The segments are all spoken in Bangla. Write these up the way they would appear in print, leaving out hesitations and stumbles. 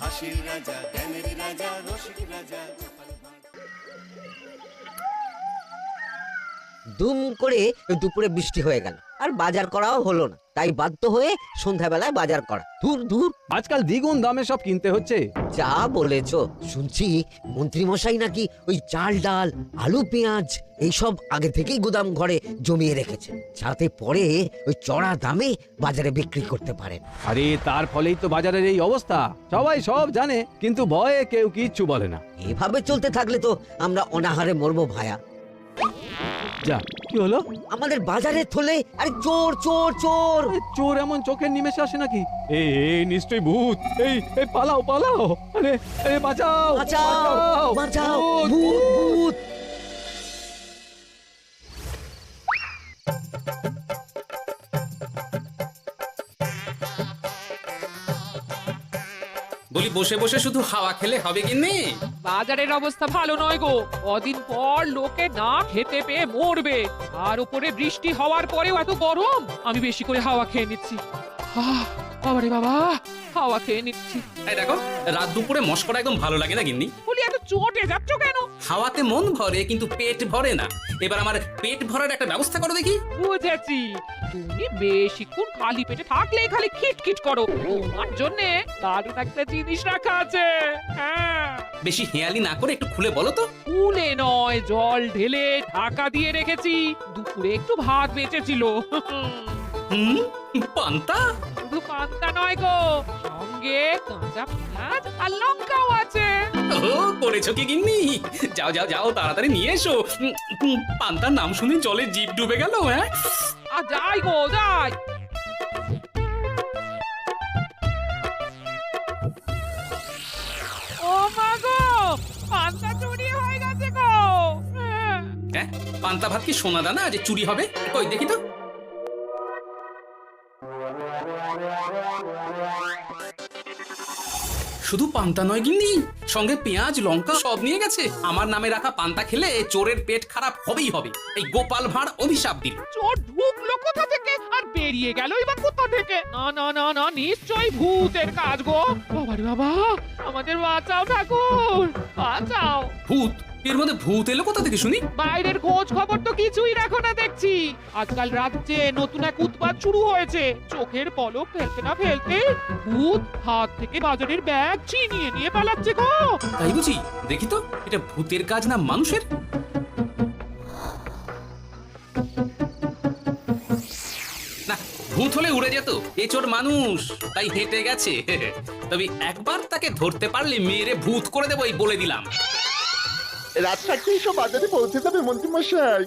হাসির রাজা, জ্ঞানের রাজা, রসিক রাজা। দুম করে দুপুরে বৃষ্টি হয়ে গেল, আর বাজার করাও হলো না। তাই বাধ্য হয়ে সন্ধ্যাবেলায় বাজার করা। দূর দূর, আজকাল দ্বিগুণ দামে সব কিনতে হচ্ছে। যা বলেছ। শুনছি মন্ত্রী মশাই নাকি ওই চাল ডাল আলু পেঁয়াজ এইসব আগে থেকেই গুদাম ঘরে জমিয়ে রেখেছে, যাতে পরে ওই চড়া দামে বাজারে বিক্রি করতে পারেন। আরে তার ফলেই তো বাজারের এই অবস্থা। সবাই সব জানে, কিন্তু ভয়ে কেউ কিচ্ছু বলে না। এভাবে চলতে থাকলে তো আমরা অনাহারে মরবো ভায়া। যা, কি হলো? আমাদের বাজারে থলে আরে চোর চোর চোর। আরে, চোর এমন চোখের নিমেষে আসে নাকি? এই নিশ্চয়ই ভূত। এই পালাও পালাও। আরে আরে বাঁচাও বাঁচাও বাঁচাও, ভূত ভূত। বলি বসে বসে শুধু হাওয়া খেলে হবে কিন্নি? বাজারের অবস্থা ভালো নয় গো। কদিন পর লোকে না খেতে পেয়ে মরবে, আর উপরে বৃষ্টি হওয়ার পরেও এত গরম। আমি বেশি করে হাওয়া খেয়ে নিচ্ছি। বাবারে বাবা, হাওয়া খেয়ে নিচ্ছি। এই দেখো, রাত দুপুরে মস্করা একদম ভালো লাগে না গিন্নি। বলি এত চটে যাচ্ছ কেন? হাওয়াতে মন ভরে কিন্তু পেট ভরে না। এবার আমার পেট ভরার একটা ব্যবস্থা করো দেখি। বুঝেছি, তুমি বেশিক্ষণ খালি পেটে থাকলে খালি খিটখিট করো। তোমার জন্য দারুণ একটা জিনিস রাখা আছে। হ্যাঁ, বেশি হেয়ালি না করে একটু খুলে বলো তো। ফুলে নয়, জল ঢেলে ঢাকা দিয়ে রেখেছি। দুপুরে একটু ভাত বেঁচেছিল। পান্তা? শুধু পান্তা নয় গো, সঙ্গে কাঁচা পেঁয়াজ আর লঙ্কাও আছে। ও, করেছো কি গিন্নি? যাও যাও যাও, তাড়াতাড়ি নিয়ে এসো। পান্তার নাম শুনে জলে জিভ ডুবে গেল। হ্যাঁ, আর যাই গো যাই। ও মা গো, পান্তা চুরি হয়ে গেছে গো। হ্যাঁ, পান্তা ভাত কি সোনা দানা যে চুরি হবে? কই দেখি তো। শুধু পান্তা নয় গিন্নি, সঙ্গে পেঁয়াজ লঙ্কা সব নিয়ে গেছে। আমার নামে রাখা পান্তা খেলে চোরের পেট খারাপ হবেই হবে। এই গোপাল ভাঁড় অভিশাপ দিল। চোর ঢুকলো কোথা থেকে আর বেরিয়ে গেলই বা কোথা থেকে? না না না না, নিশ্চয়ই ভূতের কাজ গো। বাবারে বাবা, আমাদের বাঁচাও ঠাকুর, বাঁচাও। ভূত? এর মধ্যে ভূত এলো কোথা থেকে শুনি? বাইরের খোঁজ খবর তো কিছুই রাখো না দেখছি। আজকাল রাজ্যে নতুন এক উৎপাত শুরু হয়েছে। চোখের পলক ফেলতে না ফেলতে ভূত হাত থেকে বাজারের ব্যাগ ছিনিয়ে নিয়ে পালাচ্ছে গো। তাই বুঝি? দেখি তো, এটা ভূতের কাজ না মানুষের? না, ভূত হলে উড়ে যেত। এ চোর মানুষ, তাই হেঁটে গেছে। তবে একবার তাকে ধরতে পারলে মেরে ভূত করে দেবো, এই বলে দিলাম। রাত থাকতেই সব বাজারে পৌঁছে যাবে মন্ত্রী মশাই।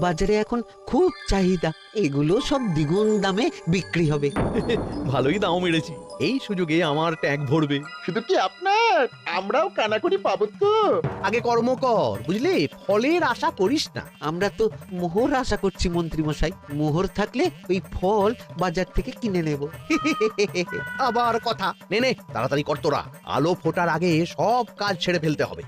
বাজারে এখন খুব চাহিদা, এগুলো সব দ্বিগুণ দামে বিক্রি হবে। ভালোই দাম মেরেছি, এই সুযোগে আমার ট্যাঙ্ক ভরবে। শুধু কি আপনার, আমরাও কানাকড়ি পাবো তো। আগে কর্ম কর, বুঝলি? ফলের আশা করিস না। আমরা তো মোহর আশা করছি মন্ত্রী মশাই। মোহর থাকলে ওই ফল বাজার থেকে কিনে নেব। আবার কথা, নে নে তাড়াতাড়ি কর তোরা। আলো ফোটার আগে সব কাজ ছেড়ে ফেলতে হবে।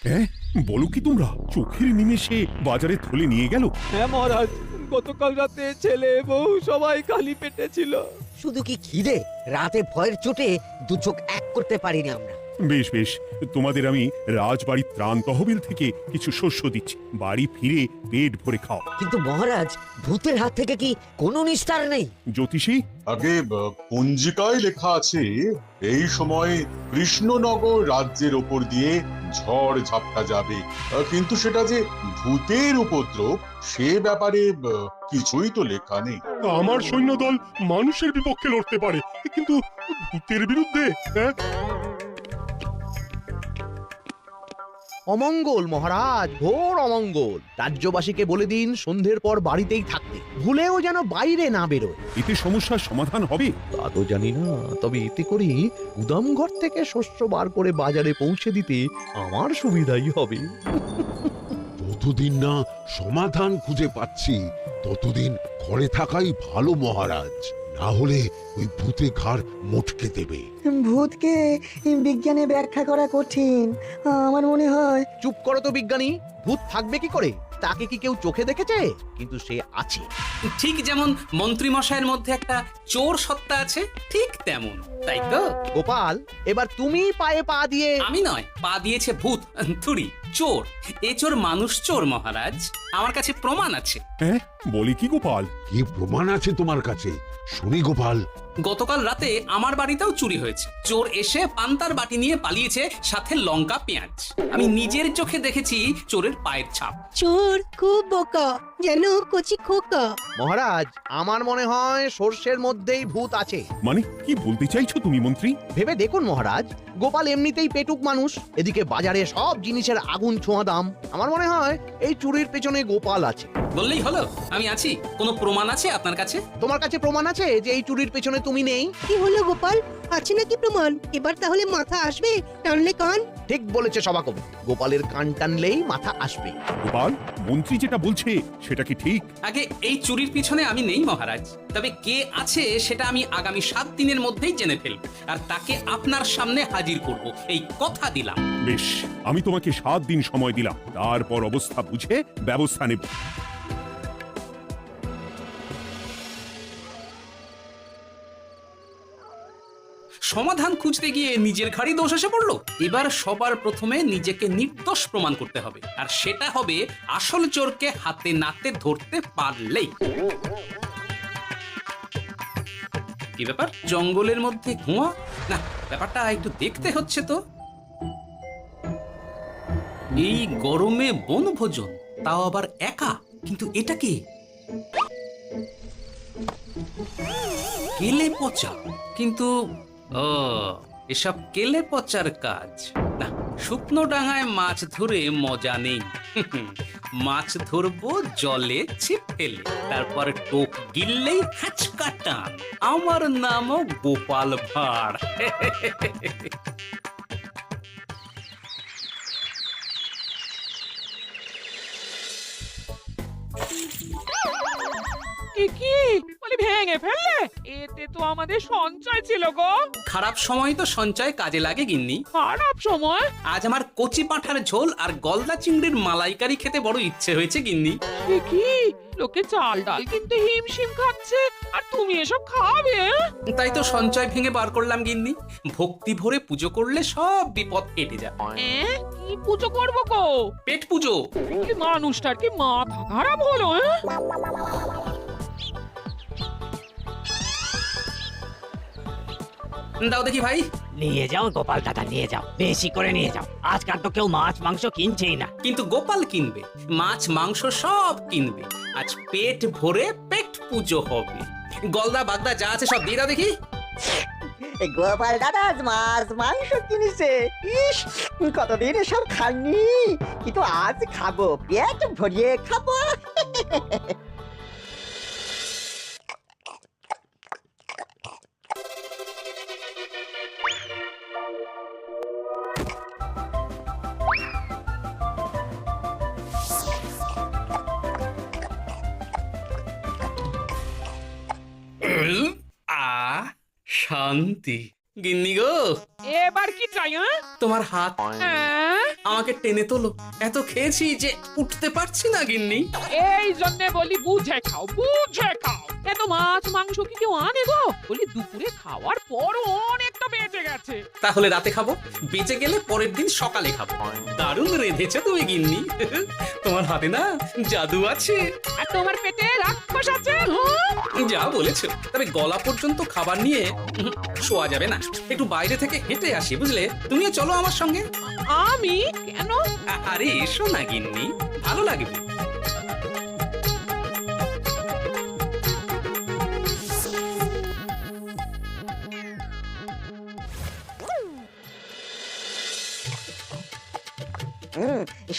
হ্যাঁ, বলো কি তোমরা? চোখের নিমেষে বাজারে থলে নিয়ে গেল? হ্যাঁ মহারাজ, গতকাল রাতে ছেলে বউ সবাই খালি পেটে ছিল। শুধু কি খিদে, রাতে ভয়ের চোটে দু চোখ এক করতে পারিনি আমরা। বেশ বেশ, তোমাদের আমি রাজবাড়ির ত্রাণ তহবিল থেকে কিছু শস্য দিচ্ছি। বাড়ি ফিরে পেট ভরে খাও। কিন্তু মহারাজ, ভূতের হাত থেকে কি কোনো নিস্তার নেই? জ্যোতিষী? আগে পঞ্জিকায় লেখা আছে এই সময় কৃষ্ণনগর রাজ্যের ওপর দিয়ে ঝড় ঝাপটা যাবে, কিন্তু সেটা যে ভূতের উপদ্রব সে ব্যাপারে কিছুই তো লেখা নেই। আমার সৈন্যদল মানুষের বিপক্ষে লড়তে পারে, কিন্তু ভূতের বিরুদ্ধে? হ্যাঁ, অমঙ্গল মহারাজ, ঘোর অমঙ্গল। রাজ্যবাসীকে বলে দিন সন্ধ্যের পর বাড়িতেই থাকতে, ভুলেও যেন বাইরে না বেরোয়। এতে সমস্যার সমাধান হবে? তা তো জানি না, তবে এতে করে গুদামঘর থেকে শস্য বার করে বাজারে পৌঁছে দিতে আমার সুবিধাই হবে। যতদিন না সমাধান খুঁজে পাচ্ছি ততদিন ঘরে থাকাই ভালো মহারাজ, না হলে ওই ভূতে ঘাড় মোটকে দেবে। ভূতকে বিজ্ঞানে ব্যাখ্যা করা কঠিন, আমার মনে হয়। চুপ করো তো বিজ্ঞানী, ভূত থাকবে কি করে? তাকে কি কেউ চোখে দেখেছে? কিন্তু সে আছে। ঠিক যেমন মন্ত্রী মশাইয়ের মধ্যে একটা চোর সত্তা আছে, ঠিক তেমন, তাই তো? গোপাল, এবার তুমি পায়ে পা দিয়ে। আমি নয়, পা দিয়েছে ভূত, থুড়ি চোর। এ চোর মানুষ চোর মহারাজ, আমার কাছে প্রমাণ আছে। হ্যাঁ, বলি কি গোপাল? কি প্রমাণ আছে তোমার কাছে? শুনি গোপাল। গতকাল রাতে আমার বাড়িতেও চুরি হয়েছে। চোর এসে পান্তার বাটি নিয়ে পালিয়েছে, সাথে লঙ্কা পেঁয়াজ। আমি নিজের চোখে দেখেছি চোরের পায়ের ছাপ। চোর খুব বোকা, যেন কচি খোকা। মহারাজ, আমার মনে হয় সর্ষের মধ্যেই ভূত আছে। মানে কি বলতে চাইছো তুমি মন্ত্রী? ভেবে দেখুন মহারাজ, গোপাল এমনিতেই পেটুক মানুষ, এদিকে বাজারে সব জিনিসের আগুন ছোঁয়া দাম। আমার মনে হয় এই চুরির পেছনে গোপাল আছে। বললেই হলো আমি আছি। কোনো প্রমাণ আছে আপনার কাছে? তোমার কাছে প্রমাণ আছে যে এই চুরির পেছনে তুমি নেই? কি হলো গোপাল, আছে নাকি প্রমাণ? এবার তাহলে মাথা আসবে, টানলে কান। ঠিক বলেছে সভাকবি, গোপালের কান টানলেই মাথা আসবে। গোপাল, মন্ত্রী যেটা বলছে সেটা কি ঠিক? আগে এই চুরির পিছনে আমি নেই মহারাজ, তবে কে আছে সেটা আমি আগামী 7 দিনের মধ্যেই জেনে ফেলব, আর তাকে আপনার সামনে হাজির করব, এই কথা দিলাম। বেশ, আমি তোমাকে 7 দিন সময় দিলাম, তারপর অবস্থা বুঝে ব্যবস্থা নেব। সমাধান খুঁজতে গিয়ে নিজের ঘাড়ি দোষ এসে পড়লো। এবার সবার প্রথমে নিজেকে নির্দোষ প্রমাণ করতে হবে, আর সেটা হবে আসল চোরকে হাতে নাতে ধরতে পারলেই। কি ব্যাপার, জঙ্গলের মধ্যে ধোঁয়া? না, ব্যাপারটা একটু দেখতে হচ্ছে তো। এই গরমে বনভোজন, তাও আবার একা। কিন্তু এটা কি? কেলে পচা। কিন্তু এসব কেলে পচার কাজ না। শুকনো ডাঙায় মাছ ধরে মজা নেই। মাছ ধরবো জলে ছিপ ফেলে, তারপর টোপ গিললেই হ্যাচকা টান। আমার নামও গোপাল ভাঁড়। কি বলি, ভেঙে ফেললে? এতে তো আমাদের সঞ্চয় ছিল গো। খারাপ সময় তো সঞ্চয় কাজে লাগে গিন্নি। খারাপ সময়? আজ আমার কচি পাঁঠার ঝোল আর গলদা চিংড়ির মালাইকারি খেতে বড় ইচ্ছে হয়েছে গিন্নি। কি লোকে চাল ডাল কিনতে হিমশিম খাচ্ছে, আর তুমি এসব খাবে? তাই তো সঞ্চয় ভেঙে বার করলাম গিন্নি। ভক্তি ভরে পুজো করলে সব বিপদ কেটে যায়। কি পুজো করবো গো? পেট পুজো। মানুষটার কি মাথা খারাপ হলো? দাও দেখি ভাই। নিয়ে যাও গোপাল দাদা, নিয়ে যাও, বেশি করে নিয়ে যাও। আজকাল তো কেউ মাছ মাংস কিনছেই না। কিন্তু গোপাল কিনবে, মাছ মাংস সব কিনবে। আজ পেট ভরে পেট পুজো হবে। গলদা বাগদা যা আছে সব দিয়ে দাও দেখি। গোপাল দাদা মাছ মাংস কিনেছে। ইস, কতদিন এসব খাইনি, কিন্তু আজ খাবো, পেট ভরিয়ে খাবো। শান্তি। গিন্নি গো, এবার কি চাই? তোমার হাত আমাকে টেনে তোলো। এত খেয়েছি যে উঠতে পারছি না গিন্নি। এই জন্য বলি বুঝে খাও, বুঝে খাও। এত মাছ মাংস কি কেউ আনে গো? বলি দুপুরে খাওয়ার পরও অনেকটা বেঁচে গেছে। তাহলে রাতে খাবো, বেঁচে গেলে পরের দিন সকালে খাবো। দারুণ রেঁধেছো তুমি গিন্নি। তোমার হাতে না জাদু আছে। আর তোমার পেটে রাক্ষস আছে। যা বলেছো, তবে গলা পর্যন্ত খাবার নিয়ে শোয়া যাবে না। একটু বাইরে থেকে হেঁটে আসি, বুঝলে? তুমিও চলো আমার সঙ্গে। আমি কেন? আরে এসো না গিন্নি, ভালো লাগবে।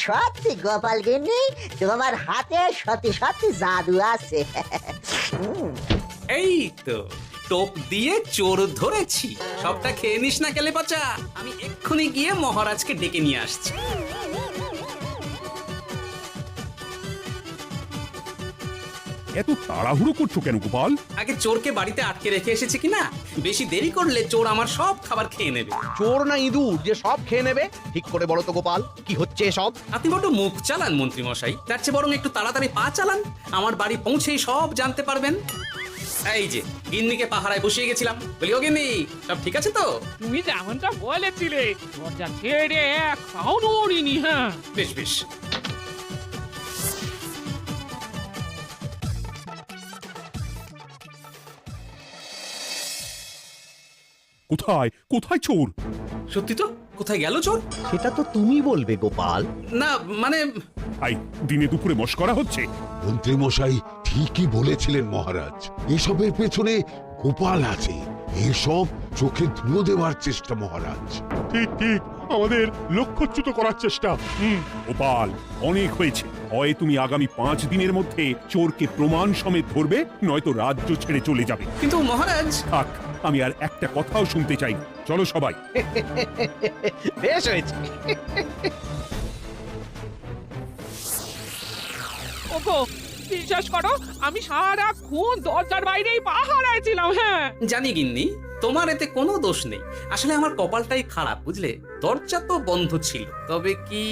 সত্যি গোপাল গিন্নি, তোমার হাতে সত্যি সত্যি জাদু আছে। এই তো টোপ দিয়ে চোর ধরেছি। সবটা খেয়ে নিস না কেলে পচা। আমি এক্ষুনি গিয়ে মহারাজকে ডেকে নিয়ে আসছি। এত তাড়াহুড়ো করছো কেন গোপাল? আগে চোরকে বাড়িতে আটকে রেখে এসেছে কিনা, বেশি দেরি করলে চোর আমার সব খাবার খেয়ে নেবে। চোর না ইঁদুর যে সব খেয়ে নেবে? ঠিক করে বলো তো গোপাল, কি হচ্ছে সব? আপনি বড় মুখ চালান মন্ত্রী মশাই, তার চেয়ে বরং একটু তাড়াতাড়ি পা চালান, আমার বাড়ি পৌঁছেই সব জানতে পারবেন। এই যে গিন্নিকে পাহারায় বসিয়ে গেছিলাম, বলি ও গিন্নি, সব ঠিক আছে তো? তুমি যেমনটা বলেছিলে দরজা ছেড়ে এক পাও নড়িনি। হ্যাঁ, বেশ বেশ। কোথায় কোথায় চোর? সত্যি তো, কোথায় গেল চোর? সেটা তো তুমি বলবে গোপাল। না মানে আই দিনে দুপুরে মশকরা হচ্ছে। মন্ত্রী মশাই ঠিকই বলেছিলেন মহারাজ, এসবের পেছনে গোপাল আছে। এসব চোখে ধুলো দেওয়ার চেষ্টা মহারাজ। ঠিক ঠিক, আমাদের লক্ষ্যচ্যুত করার চেষ্টা। গোপাল, অনেক হয়েছে। হয় তুমি আগামী 5 দিনের মধ্যে চোরকে প্রমাণ সমেত ধরবে, নয়তো রাজ্য ছেড়ে চলে যাবে। কিন্তু মহারাজ। থাক, আমি আর একটা কথাও শুনতে চাই না। চলো সবাই। বেশ হয়েছে। ওগো বিশ্বাস করো, আমি সারাক্ষণ দরজার বাইরেই পাহারায় ছিলাম। হ্যাঁ জানি গিন্নি, তোমার এতে কোনো দোষ নেই। আসলে আমার কপালটাই খারাপ, বুঝলে? দরজা তো বন্ধ ছিল, তবে কি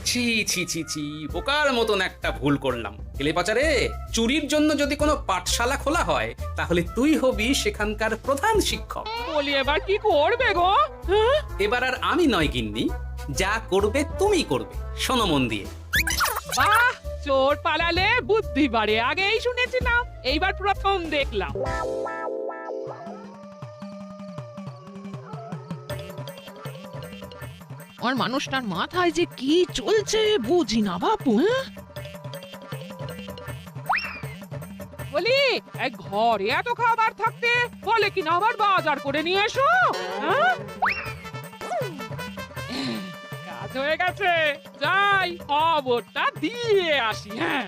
ছি ছি ছি ছি, বোকার মতন একটা ভুল করলাম। কেলে পাচারে, চুরির জন্য যদি কোনো পাঠশালা খোলা হয়, তাহলে তুই হবি সেখানকার প্রধান শিক্ষক। বলি এবার কি করবে গো? হ্যাঁ? এবার আর আমি নয় গিন্নি, যা করবে তুমি করবে। শোনো মন দিয়ে। বাহ, চোর পালালে বুদ্ধি বাড়ে, আগেই শুনেছিলাম, এইবার প্রথম দেখলাম। আমার মানুষটার মাথায় যে কি চলছে বুঝি না বাপু। হ্যাঁ বলি, এক ঘরে এত খাবার থাকতে বলে কিনা আবার বাজার করে নিয়ে এসো। হ্যাঁ? কাজ হয়ে গেছে, যাই খবরটা দিয়ে আসি। হ্যাঁ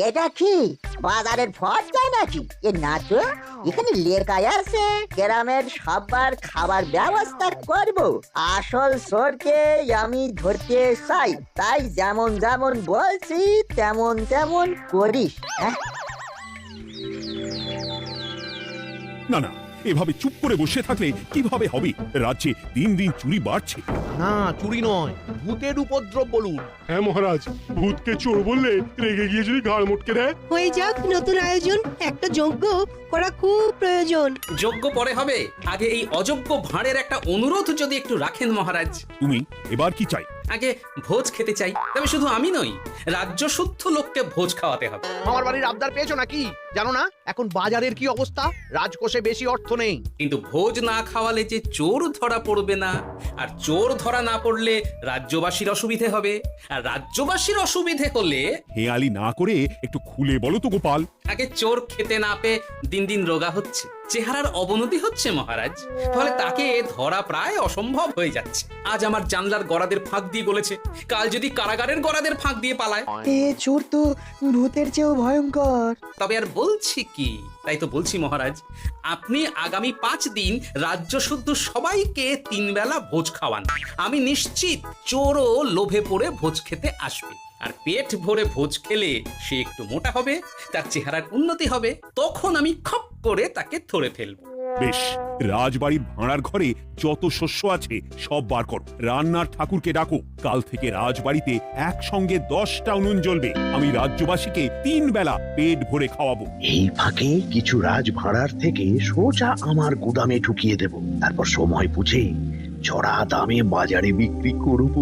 এটা কি বাজারের ফট যায় নাকি? এ না তো, এখানে লেখাই আছে গ্রামের সবার খাবার ব্যবস্থা করব। আসল চোরকে আমি ধরতে চাই, তাই যেমন যেমন বলছি তেমন তেমন করিস। হ্যাঁ, না না, এভাবে চুপ করে বসে থাকলে কিভাবে হবে? রাজ্যে দিন দিন চুরি বাড়ছে। না, চুরি নয়, ভূতের উপদ্রব বলুন। হ্যাঁ মহারাজ, ভূতকে চোর বললে রেগে গিয়ে যদি ঘাড় মোটকে দেয়। হয়ে যাক নতুন আয়োজন, একটা যজ্ঞ করা খুব প্রয়োজন। যোগ্য পরে হবে, আগে এই অযোগ্য ভাঁড়ের একটা অনুরোধ যদি একটু রাখেন মহারাজ। তুমি এবার কি চাই? আগে ভোজ খেতে চাই, তবে শুধু আমি নই, রাজ্য শুদ্ধ লোককে ভোজ খাওয়াতে হবে। আমার বাড়ির আবদার পেয়েছো নাকি? জানো না এখন বাজারের কি অবস্থা? রাজকোষে বেশি অর্থ নেই। কিন্তু ভোজ না খাওয়ালে যে চোর ধরা পড়বে না, আর চোর ধরা না পড়লে রাজ্যবাসীর অসুবিধে হবে, আর রাজ্যবাসীর অসুবিধে হলে হেয়ালি না করে একটু খুলে বলো তো গোপাল। আগে চোর খেতে না পেয়ে দিন দিন রোগা হচ্ছে, চেহারার অবনতি হচ্ছে মহারাজ, ফলে তাকে ধরা প্রায় অসম্ভব হয়ে যাচ্ছে। আজ আমার জানলার গড়াদের ফাঁক দিয়ে বলেছে, কাল যদি কারাগারের গড়াদের ফাঁক দিয়ে পালায়। এ চোর তো ভূতের চেয়েও ভয়ঙ্কর। তবে আর বলছি কি, তাই তো বলছি মহারাজ, আপনি আগামী 5 দিন রাজ্য শুদ্ধ সবাইকে 3 বেলা ভোজ খাওয়ান। আমি নিশ্চিত চোরও লোভে পড়ে ভোজ খেতে আসবে, আর পেট ভরে ভোজ খেলে সে একটু মোটা হবে, তার চেহারার উন্নতি হবে, তখন আমি খপ করে তাকে ধরে ফেলবো। বেশ, রাজবাড়ির ভাড়ার ঘরে যত শস্য আছে সব বার করো, রান্নার ঠাকুরকে ডাকো। কাল থেকে রাজবাড়িতে একসঙ্গে 10টা উনুন জ্বলবে। আমি রাজ্যবাসীকে 3 বেলা পেট ভরে খাওয়াবো। এই ফাঁকে কিছু রাজ ভাড়ার থেকে সোজা আমার গুদামে ঢুকিয়ে দেব, তারপর সময় বুঝে চড়া দামে বাজারে বিক্রি করব।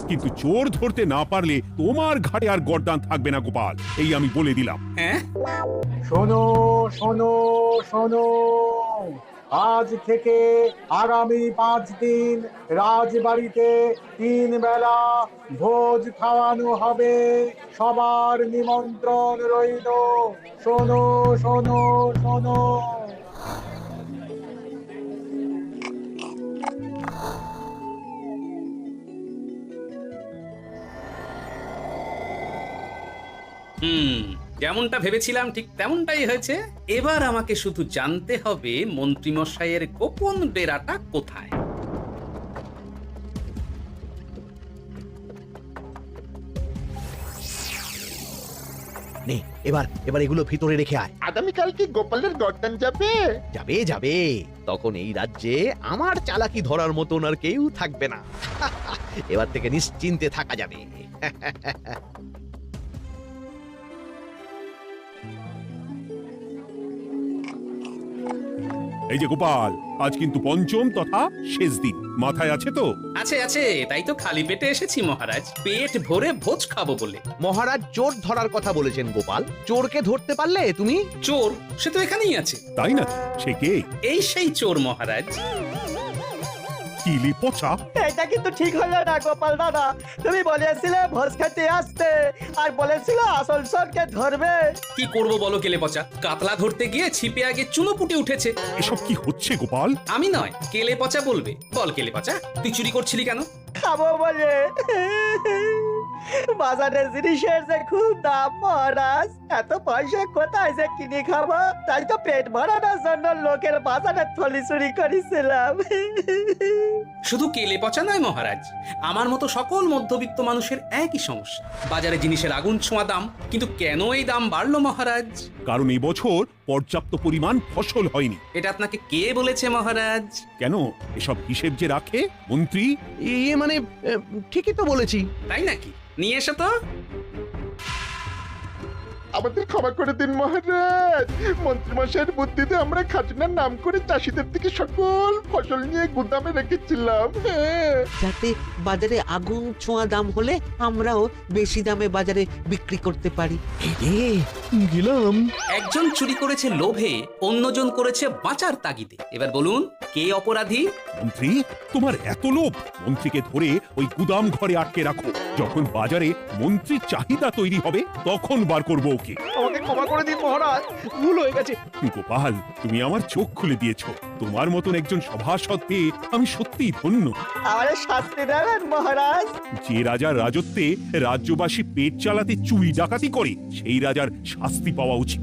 কিন্তু চোর ধরতে না পারলে তোমার ঘাটে আর গর্দান থাকবে না গোপাল, এই আমি বলে দিলাম। হ্যাঁ, শোনো শোনো শোনো, আজ থেকে আগামী 5 দিন রাজবাড়িতে 3 বেলা ভোজ খাওয়ানো হবে। সবার নিমন্ত্রণ রইল। শোনো শোনো শোনো। যেমনটা ভেবেছিলাম ঠিক তেমনটাই হয়েছে। এবার আমাকে শুধু জানতে হবে মন্ত্রীমশাইয়ের গোপন ডেরাটা কোথায়। নে এবার এবার এগুলো ভিতরে রেখে আয়। আগামীকাল কি গোপালের গর্দান যাবে? যাবে যাবে, তখন এই রাজ্যে আমার চালাকি ধরার মতন আর কেউ থাকবে না। এবার থেকে নিশ্চিন্তে থাকা যাবে। এই যে গোপাল, আজ কিন্তু পঞ্চম তথা শেষ দিন, মাথায় আছে তো? আছে আছে, তাই তো খালি পেটে এসেছি মহারাজ, পেট ভরে ভোজ খাবো বলে। মহারাজ চোর ধরার কথা বলেছেন গোপাল, চোরকে ধরতে পারলে তুমি? চোর সে তো এখানেই আছে। তাই না? সে কে? এই সেই চোর মহারাজ। কিলি পচা, এটা কিন্তু ঠিক হলো না গোপাল দাদা। তুমি বলেছিলে ভোজ খেতে আসতে, আর বলেছিলে আসল চোরকে ধরবে। কি করব বলো কেলে পচা, কাতলা ধরতে গিয়ে ছিপে আগে চুনো পুটে উঠেছে। এসব কি হচ্ছে গোপাল? আমি নয়, কেলে পচা বলবে। বল কেলে পচা, তুই চুরি করছিলি কেন? খাবো বলে। বাজারে জিনিসের যে খুব দাম মহারাজ, এত পয়সা কোথায় যে কিনে খাবো, তাই তো পেট ভরানোর জন্য লোকের বাজারে থলি চুরি করেছিলাম। শুধু কেলে পচা নয় মহারাজ, আমার মতো সকল মধ্যবিত্ত মানুষের একই সমস্যা। বাজারে জিনিসের আগুন ছোঁয়া দাম, কিন্তু কেন এই দাম বাড়লো মহারাজ? কারণ এই বছর পর্যাপ্ত পরিমাণ ফসল হয়নি। এটা আপনাকে কে বলেছে মহারাজ? কেন, এসব হিসেব যে রাখে মন্ত্রী। ইয়ে মানে ঠিকই তো বলেছি। তাই নাকি? নিয়ে এসো তো। আমাদের ক্ষমা করে দিন মহারাজ, মন্ত্রীমশাইয়ের বুদ্ধিতে আমরা খাজনার নাম করে চাষিদের থেকে সকল ফসল নিয়ে গুদামে রেখেছিলাম। যাতে বাজারে আগুন ছোঁয়া দাম হলে আমরাও বেশি দামে বাজারে বিক্রি করতে পারি। গেলাম। একজন চুরি করেছে লোভে, অন্যজন করেছে বাঁচার তাগিদে। এবার বলুন কে অপরাধী? মন্ত্রী, তোমার এত লোভ, মন্ত্রীকে ধরে ওই গুদাম ঘরে আটকে রাখো। যখন বাজারে মন্ত্রীর চাহিদা তৈরি হবে তখন বার করবো ওকে। আমাকে ক্ষমা করে দিন মহারাজ, ভুল হয়ে গেছে। গোপাল, তুমি আমার চোখ খুলে দিয়েছো। তোমার মতন একজন সভাসদ পেয়ে আমি সত্যিই ধন্য। আমারে শাস্তি দেবেন মহারাজ? যে রাজার রাজত্বে রাজ্যবাসী পেট চালাতে চুরি ডাকাতি করে, সেই রাজার শাস্তি পাওয়া উচিত।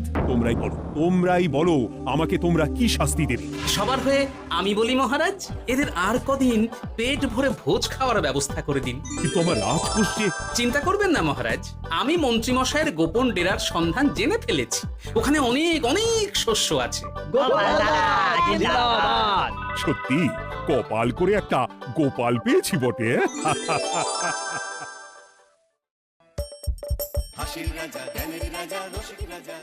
তোমরাই বলো আমাকে তোমরা কি শাস্তি দেবে? সবার হয়ে আমি বলি মহারাজ, এদের আর কদিন পেট ভরে ভোজ খাওয়ার ব্যবস্থা করে দিন। কিন্তু আমার রাজকোষে। চিন্তা করবেন না মহারাজ, আমি মন্ত্রীমশাইয়ের গোপন ডেরার সন্ধান জেনে ফেলেছি। ওখানে অনেক অনেক শস্য আছে। সত্যি কপাল করে একটা গোপাল পেয়েছি বটে। হাসির রাজা, জ্ঞানের রাজা, রসিক রাজা।